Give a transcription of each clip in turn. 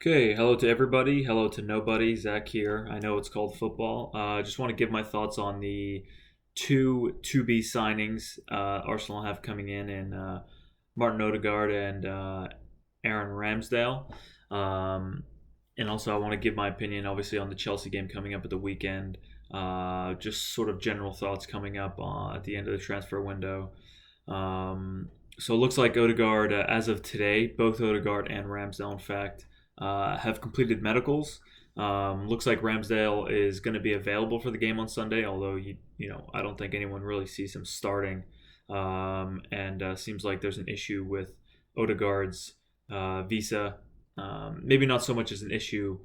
Okay, hello to everybody. Hello to nobody. Zach here. I know it's called football. I just want to give my thoughts on the two to-be signings Arsenal have coming in and Martin Ødegaard and Aaron Ramsdale. Um, and also, I want to give my opinion, obviously, on the Chelsea game coming up at the weekend. Just sort of general thoughts coming up at the end of the transfer window. So it looks like Ødegaard, as of today, both Ødegaard and Ramsdale, in fact, have completed medicals. Looks like Ramsdale is going to be available for the game on Sunday, although I don't think anyone really sees him starting. And seems like there's an issue with Ødegaard's visa. Maybe not so much as an issue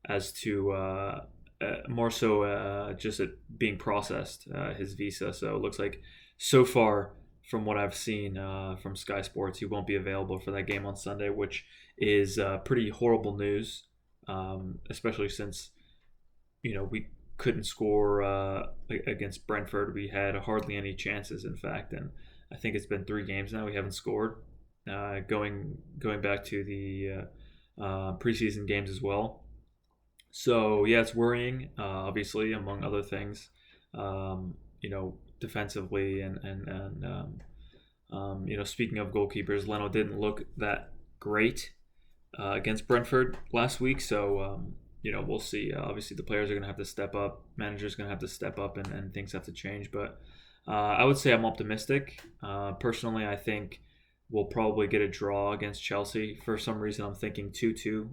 as to more so just it being processed, his visa. So it looks like so far, from what I've seen from Sky Sports, he won't be available for that game on Sunday, which is pretty horrible news, especially since we couldn't score against Brentford. We had hardly any chances, in fact, and I think it's been 3 games now we haven't scored. Going back to the preseason games as well. So yeah, it's worrying. Obviously, among other things, defensively and speaking of goalkeepers, Leno didn't look that great against Brentford last week. So we'll see. Obviously, the players are going to have to step up. Managers going to have to step up, and things have to change. But I would say I'm optimistic. Personally, I think we'll probably get a draw against Chelsea. For some reason, I'm thinking 2-2.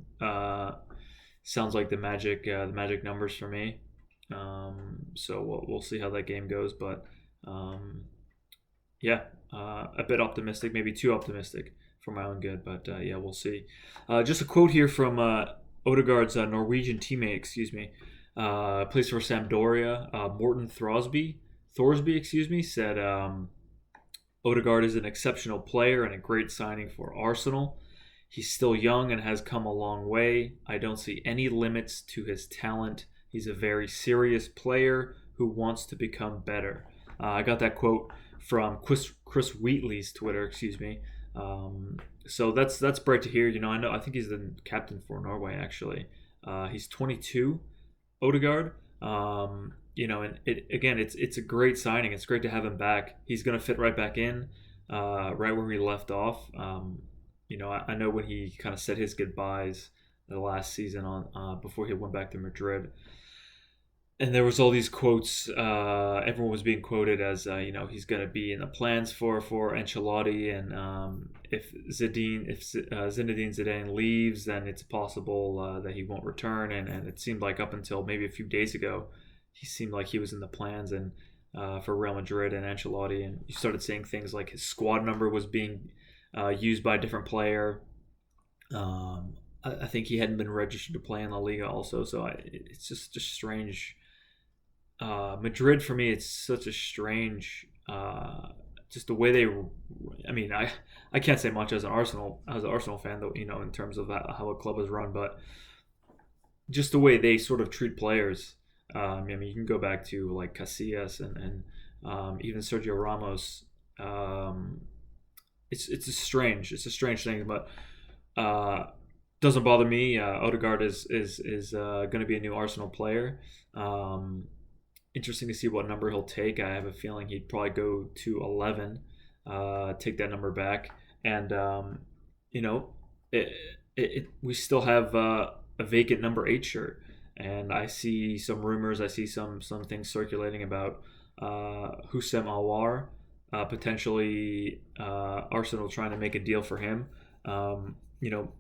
Sounds like the magic numbers for me. So we'll see how that game goes. But a bit optimistic, maybe too optimistic for my own good. But we'll see. Just a quote here from Ødegaard's Norwegian teammate, plays for Sampdoria, Morten Thorsby, said Ødegaard is an exceptional player and a great signing for Arsenal. He's still young and has come a long way. I don't see any limits to his talent. He's a very serious player who wants to become better. I got that quote from Chris Wheatley's Twitter, so that's great to hear. I think he's the captain for Norway, actually. He's 22, Ødegaard. It's a great signing. It's great to have him back. He's going to fit right back in, right where he left off. I know when he kind of said his goodbyes the last season before he went back to Madrid. And there was all these quotes. Everyone was being quoted as, he's going to be in the plans for Ancelotti, and if Zinedine Zidane leaves, then it's possible that he won't return. And it seemed like up until maybe a few days ago, he seemed like he was in the plans and for Real Madrid and Ancelotti. And you started seeing things like his squad number was being used by a different player. I think he hadn't been registered to play in La Liga also, so it's just strange. Madrid, for me, it's such a strange, just the way they. I mean, I can't say much as an Arsenal fan, though, in terms of how a club is run, but just the way they sort of treat players. You can go back to like Casillas and even Sergio Ramos. It's a strange thing, but doesn't bother me. Ødegaard is going to be a new Arsenal player. Interesting to see what number he'll take. I have a feeling he'd probably go to 11, take that number back, and we still have a vacant number 8 shirt, and I see some rumors. I see some things circulating about Houssem Aouar, potentially Arsenal trying to make a deal for him.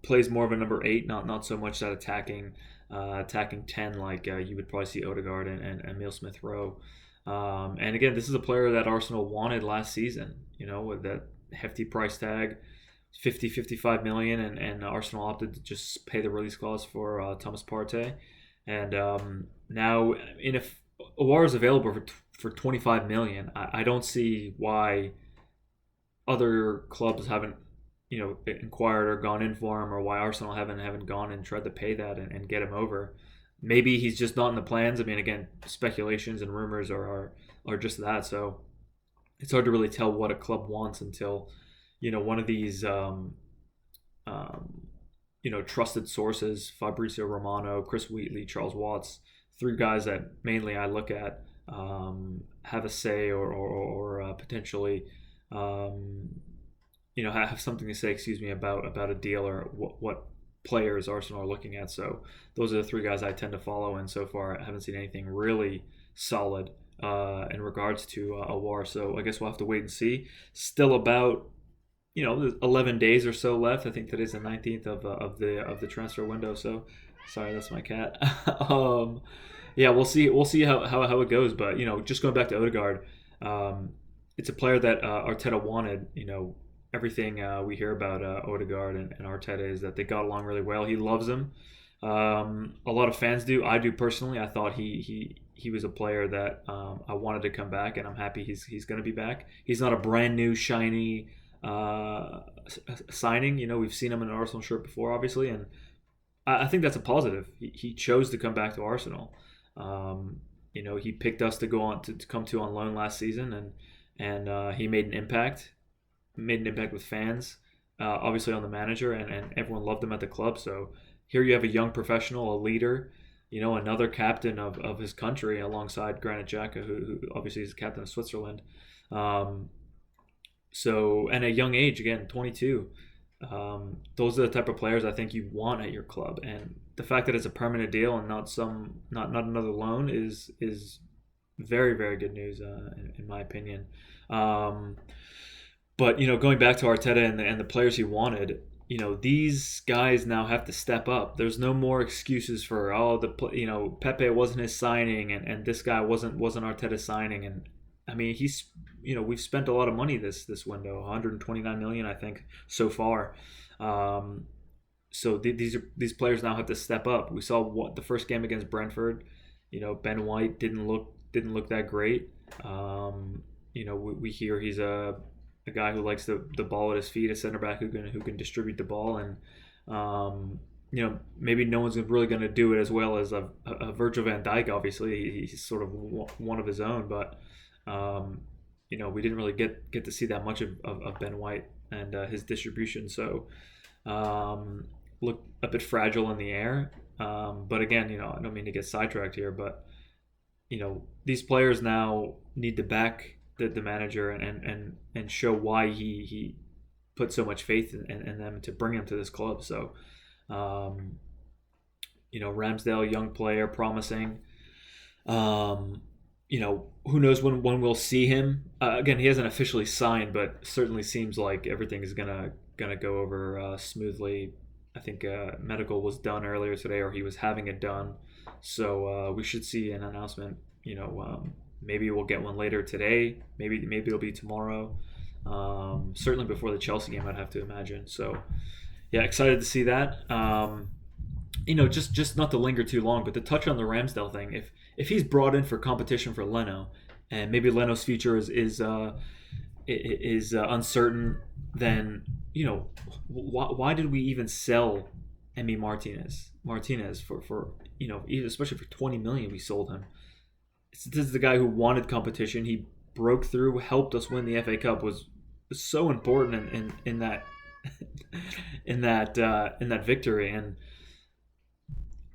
Plays more of a number 8, not so much that attacking 10 like you would probably see Ødegaard and Emile Smith-Rowe. And again, this is a player that Arsenal wanted last season, with that hefty price tag, 55 million, and Arsenal opted to just pay the release clause for Thomas Partey. And now, if Aouar is available for 25 million, I don't see why other clubs haven't inquired or gone in for him, or why Arsenal haven't gone and tried to pay that and get him over. Maybe he's just not in the plans. I mean, again, speculations and rumors are just that. So it's hard to really tell what a club wants until one of these trusted sources, Fabrizio Romano, Chris Wheatley, Charles Watts, three guys that mainly I look at have a say or potentially have something to say, excuse me, about a deal or what players Arsenal are looking at. So those are the three guys I tend to follow, and so far I haven't seen anything really solid in regards to Aouar. So I guess we'll have to wait and see. Still about 11 days or so left. I think today's the 19th of the transfer window. So sorry, that's my cat. Yeah, we'll see how it goes. But just going back to Ødegaard, it's a player that Arteta wanted. Everything we hear about Ødegaard and Arteta is that they got along really well. He loves him. A lot of fans do. I do personally. I thought he was a player that I wanted to come back, and I'm happy he's going to be back. He's not a brand new shiny signing. We've seen him in an Arsenal shirt before, obviously, and I think that's a positive. He chose to come back to Arsenal. He picked us to go on to come to on loan last season, and he made an impact. Made an impact with fans, obviously on the manager, and everyone loved him at the club. So here you have a young professional, a leader, another captain of his country alongside Granit Xhaka, who obviously is the captain of Switzerland. And a young age, again, 22. Those are the type of players I think you want at your club, and the fact that it's a permanent deal and not another loan is very, very good news in my opinion. But going back to Arteta and the players he wanted, these guys now have to step up. There's no more excuses for Pepe wasn't his signing and this guy wasn't Arteta's signing. And I mean we've spent a lot of money this window, 129 million I think so far. So these players now have to step up. We saw what the first game against Brentford. Ben White didn't look that great. We hear he's a guy who likes the ball at his feet, a center back who can distribute the ball, and maybe no one's really going to do it as well as a Virgil van Dijk. Obviously, he's sort of one of his own, but we didn't really get to see that much of Ben White and his distribution. So look a bit fragile in the air. But again, I don't mean to get sidetracked here, but these players now need to back the manager and show why he put so much faith in them to bring him to this club. So, Ramsdale, young player, promising. Who knows when we'll see him? Again, he hasn't officially signed, but certainly seems like everything is gonna go over smoothly. I think medical was done earlier today, or he was having it done. So we should see an announcement. Maybe we'll get one later today. Maybe it'll be tomorrow. Certainly before the Chelsea game, I'd have to imagine. So, yeah, excited to see that. Just not to linger too long, but to touch on the Ramsdale thing. If he's brought in for competition for Leno, and maybe Leno's future is uncertain, then why did we even sell Emi Martinez for especially for 20 million we sold him. This is the guy who wanted competition. He broke through, helped us win the FA Cup, was so important in that in that victory. And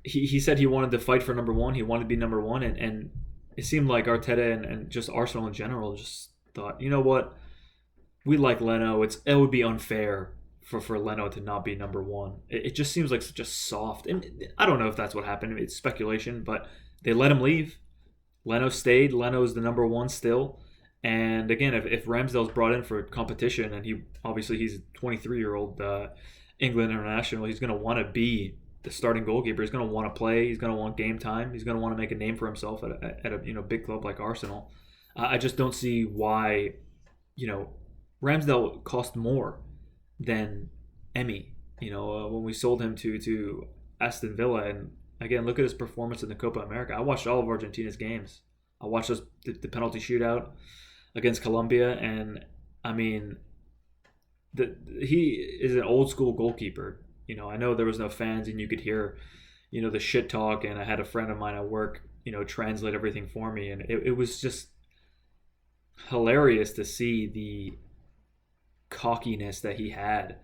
he said he wanted to fight for number one. He wanted to be number one, and it seemed like Arteta and just Arsenal in general just thought, you know what, we like Leno. It would be unfair for Leno to not be number one. It just seems like such a soft, and I don't know if that's what happened. It's speculation, but they let him leave. Leno stayed. Leno's the number one still. And again, if Ramsdale's brought in for competition, and he's a 23-year-old England international, he's going to want to be the starting goalkeeper. He's going to want to play. He's going to want game time. He's going to want to make a name for himself at a big club like Arsenal. I just don't see why Ramsdale cost more than Emi. When we sold him to Aston Villa, and again, look at his performance in the Copa America. I watched all of Argentina's games. I watched the penalty shootout against Colombia, and I mean, he is an old school goalkeeper. I know there was no fans, and you could hear, the shit talk. And I had a friend of mine at work, translate everything for me, and it was just hilarious to see the cockiness that he had.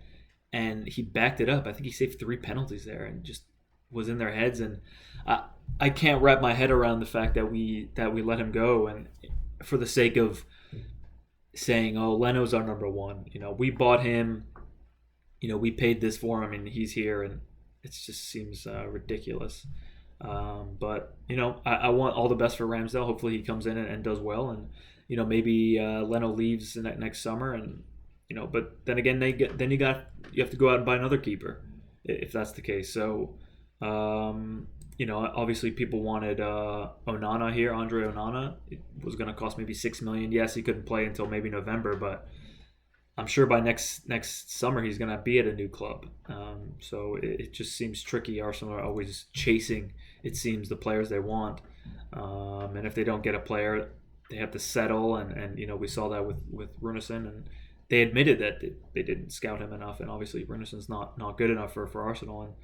and he backed it up. I think he saved 3 penalties there and just was in their heads. And I can't wrap my head around the fact that we let him go, and for the sake of saying, "Oh, Leno's our number one." We bought him. We paid this for him, and he's here, and it just seems ridiculous. But I want all the best for Ramsdale. Hopefully, he comes in and does well, and maybe Leno leaves next summer, and But then again, you have to go out and buy another keeper if that's the case. So, obviously people wanted Onana here. Andre Onana. It was going to cost maybe $6 million. Yes, he couldn't play until maybe November, but I'm sure by next summer he's going to be at a new club. So it just seems tricky. Arsenal are always chasing, it seems, the players they want, and if they don't get a player, they have to settle. And we saw that with Runnarson, and they admitted that they didn't scout him enough, and obviously Runnarsson's not good enough for Arsenal,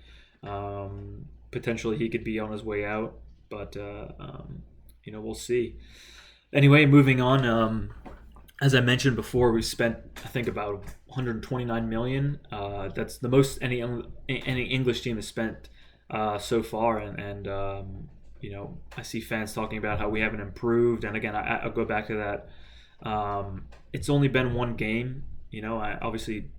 and potentially he could be on his way out, but we'll see. Anyway, moving on. As I mentioned before, we spent, I think, about 129 million. That's the most any English team has spent so far, and I see fans talking about how we haven't improved. And again, I'll go back to that. It's only been one game. Obviously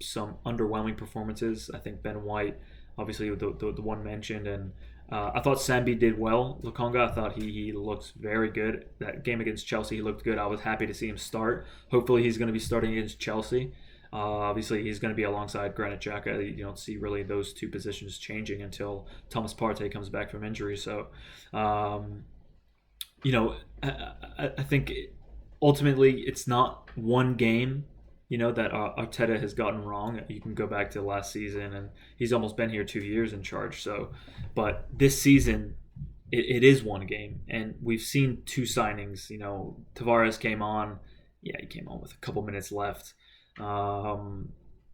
some underwhelming performances. I think Ben White, obviously the one mentioned, and I thought Sambi did well. Lokonga, I thought he looked very good. That game against Chelsea, he looked good. I was happy to see him start. Hopefully he's going to be starting against Chelsea. Obviously he's going to be alongside Granit Xhaka. You don't see really those two positions changing until Thomas Partey comes back from injury. So, I think ultimately it's not one game that Arteta has gotten wrong. You can go back to last season, and he's almost been here 2 years in charge. So, but this season, it is one game, and we've seen 2 signings. Tavares came on. Yeah, he came on with a couple minutes left.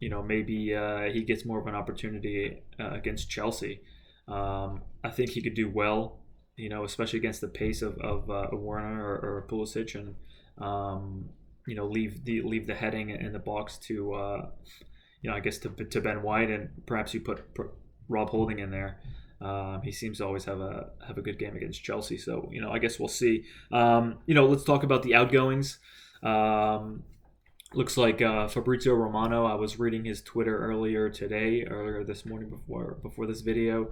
Maybe he gets more of an opportunity against Chelsea. I think he could do well, especially against the pace of Werner or Pulisic, and leave the heading in the box to I guess to Ben White, and perhaps you put Rob Holding in there. He seems to always have a good game against Chelsea, so I guess we'll see. Let's talk about the outgoings. Looks like Fabrizio Romano. I was reading his Twitter earlier this morning before this video.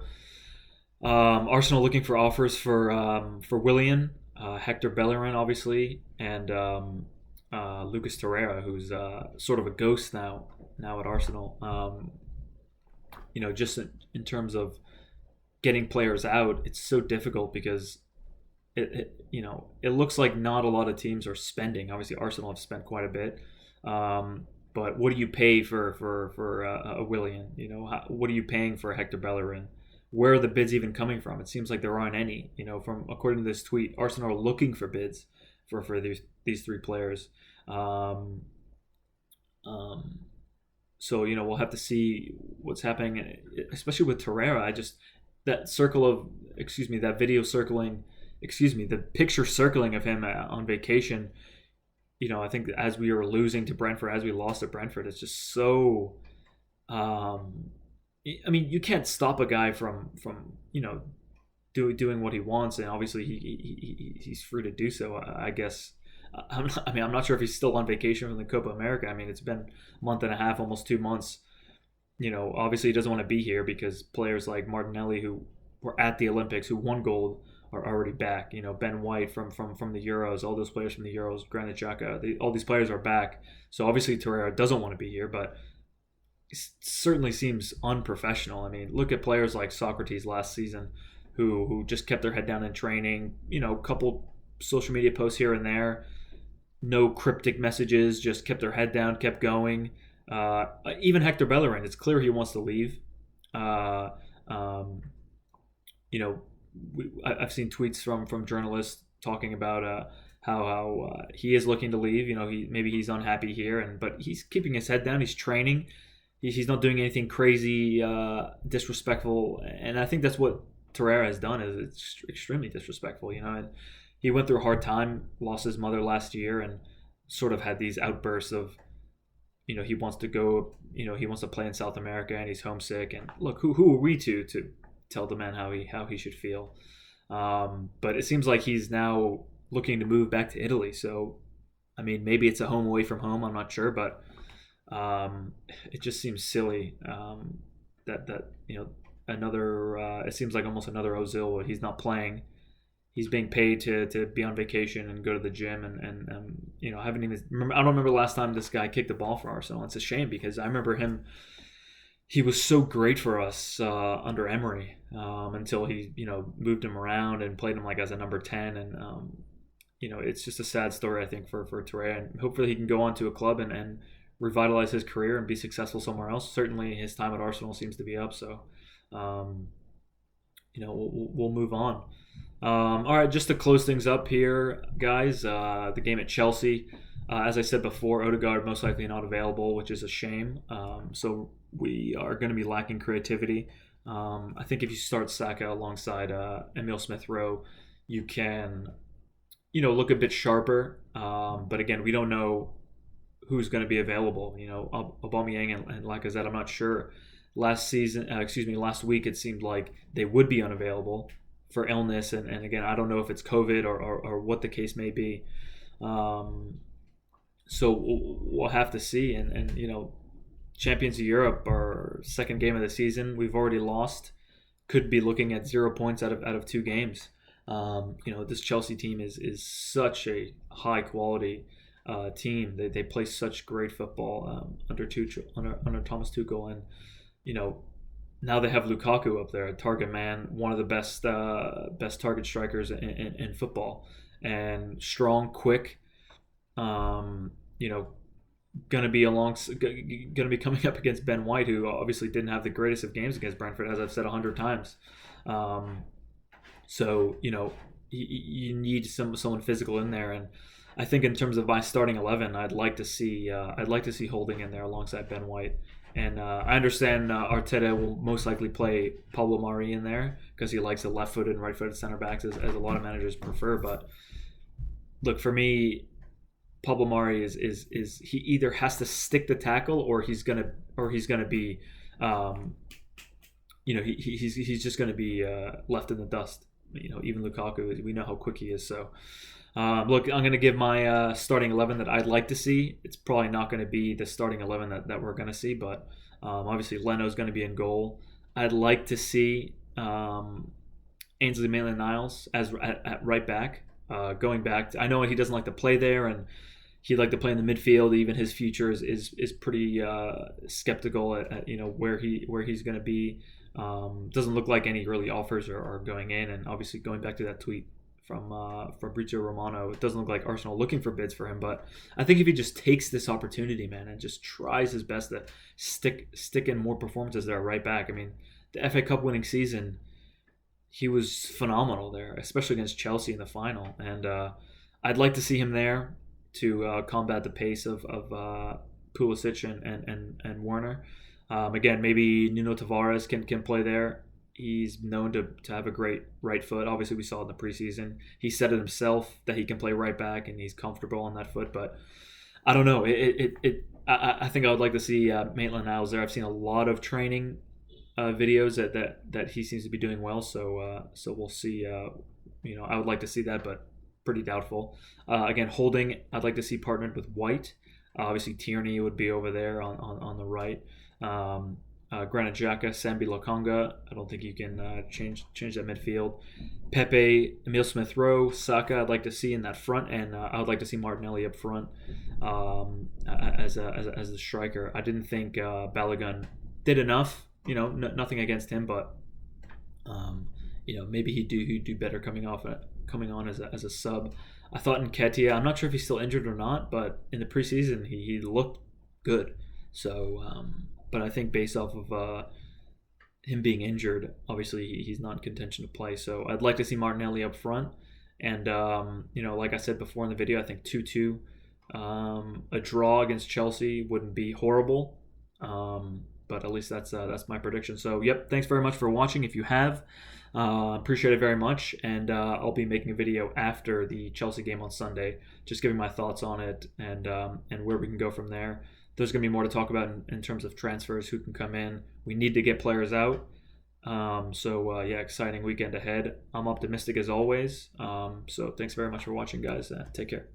Arsenal looking for offers for Willian, Hector Bellerin, obviously, and Lucas Torreira, who's sort of a ghost now at Arsenal. Just in terms of getting players out, it's so difficult because it looks like not a lot of teams are spending. Obviously, Arsenal have spent quite a bit, but what do you pay for a Willian? What are you paying for Hector Bellerin? Where are the bids even coming from? It seems like there aren't any. According to this tweet, Arsenal are looking for bids for these 3 players. So we'll have to see what's happening, especially with Torreira. The picture circling of him on vacation. I think as we were losing to Brentford, as we lost to Brentford, it's just so. You can't stop a guy from doing what he wants, and obviously he's free to do so. I guess. I'm not sure if he's still on vacation from the Copa America. It's been a month and a half, almost 2 months. Obviously he doesn't want to be here because players like Martinelli, who were at the Olympics, who won gold, are already back. Ben White from the Euros, all those players from the Euros, Granit Xhaka, all these players are back. So obviously Torreira doesn't want to be here, but it certainly seems unprofessional. Look at players like Socrates last season, who just kept their head down in training. A couple social media posts here and there. No cryptic messages, just kept their head down, kept going. Even Hector Bellerin, it's clear he wants to leave. I've seen tweets from journalists talking about how he is looking to leave. Maybe he's unhappy here, but he's keeping his head down. He's training. He's not doing anything crazy, disrespectful, and I think that's what Torreira has done. Is it's extremely disrespectful. And he went through a hard time, lost his mother last year, and sort of had these outbursts of, he wants to go, he wants to play in South America and he's homesick. And look, who are we to tell the man how he should feel? But it seems like he's now looking to move back to Italy. So, I mean, maybe it's a home away from home. I'm not sure, but it just seems silly that another. It seems like almost another Ozil where he's not playing. He's being paid to be on vacation and go to the gym and I haven't even remember. I don't remember the last time this guy kicked the ball for Arsenal. It's a shame because I remember him. He was so great for us under Emery until he moved him around and played him like as a number 10 and it's just a sad story I think for Torreira, and hopefully he can go on to a club and revitalize his career and be successful somewhere else. Certainly his time at Arsenal seems to be up, so we'll move on. All right, just to close things up here, guys, the game at Chelsea. As I said before, Ødegaard most likely not available, which is a shame. So we are going to be lacking creativity. I think if you start Saka alongside Emile Smith-Rowe, you can, look a bit sharper. But again, we don't know who's going to be available. Aubameyang and Lacazette, I'm not sure. Last week it seemed like they would be unavailable for illness, and again, I don't know if it's COVID or what the case may be. So we'll have to see. And Champions of Europe, our second game of the season, we've already lost. Could be looking at 0 points out of 2 games. This Chelsea team is such a high quality team. They play such great football under Thomas Tuchel, and now they have Lukaku up there, a target man, one of the best target strikers in football, and strong, quick. Going to be coming up against Ben White, who obviously didn't have the greatest of games against Brentford, as I've said 100 times. So you need someone physical in there, and I think in terms of my starting 11, I'd like to see Holding in there alongside Ben White. And I understand Arteta will most likely play Pablo Mari in there because he likes the left-footed and right-footed center backs as a lot of managers prefer. But look, for me, Pablo Mari is he either has to stick the tackle or he's gonna be he's just gonna be left in the dust. Even Lukaku, we know how quick he is. So. Look, I'm going to give my starting 11 that I'd like to see. It's probably not going to be the starting 11 that we're going to see, but obviously Leno's going to be in goal. I'd like to see Ainsley Maitland-Niles at right back, going back. I know he doesn't like to play there, and he'd like to play in the midfield. Even his future is pretty skeptical at where he's going to be. Doesn't look like any early offers are going in, and obviously going back to that tweet from Fabrizio Romano, it doesn't look like Arsenal are looking for bids for him, but I think if he just takes this opportunity, man, and just tries his best to stick in more performances there right back. I mean, the FA Cup winning season, he was phenomenal there, especially against Chelsea in the final, and I'd like to see him there to combat the pace of Pulisic and Werner. Again, maybe Nuno Tavares can play there. He's known to have a great right foot. Obviously, we saw it in the preseason. He said it himself that he can play right back and he's comfortable on that foot. But I don't know. I think I would like to see Maitland-Niles there. I've seen a lot of training videos that he seems to be doing well. So we'll see. I would like to see that, but pretty doubtful. Again, Holding, I'd like to see partnered with White. Obviously, Tierney would be over there on the right. Granit Xhaka, Sambi Lokonga. I don't think you can change that midfield. Pepe, Emile Smith-Rowe, Saka. I'd like to see in that front, and I would like to see Martinelli up front as the striker. I didn't think Balogun did enough. Nothing against him, but maybe he'd do better coming on as a sub. I thought Nketiah, I'm not sure if he's still injured or not, but in the preseason he looked good. So. But I think based off of him being injured, obviously he's not in contention to play. So I'd like to see Martinelli up front. And, like I said before in the video, I think 2-2. A draw against Chelsea wouldn't be horrible. But at least that's my prediction. So, yep, thanks very much for watching. If you have, appreciate it very much. And I'll be making a video after the Chelsea game on Sunday, just giving my thoughts on it and where we can go from there. there's going to be more to talk about in terms of transfers, who can come in. We need to get players out. Yeah, exciting weekend ahead. I'm optimistic as always. So thanks very much for watching, guys. Take care.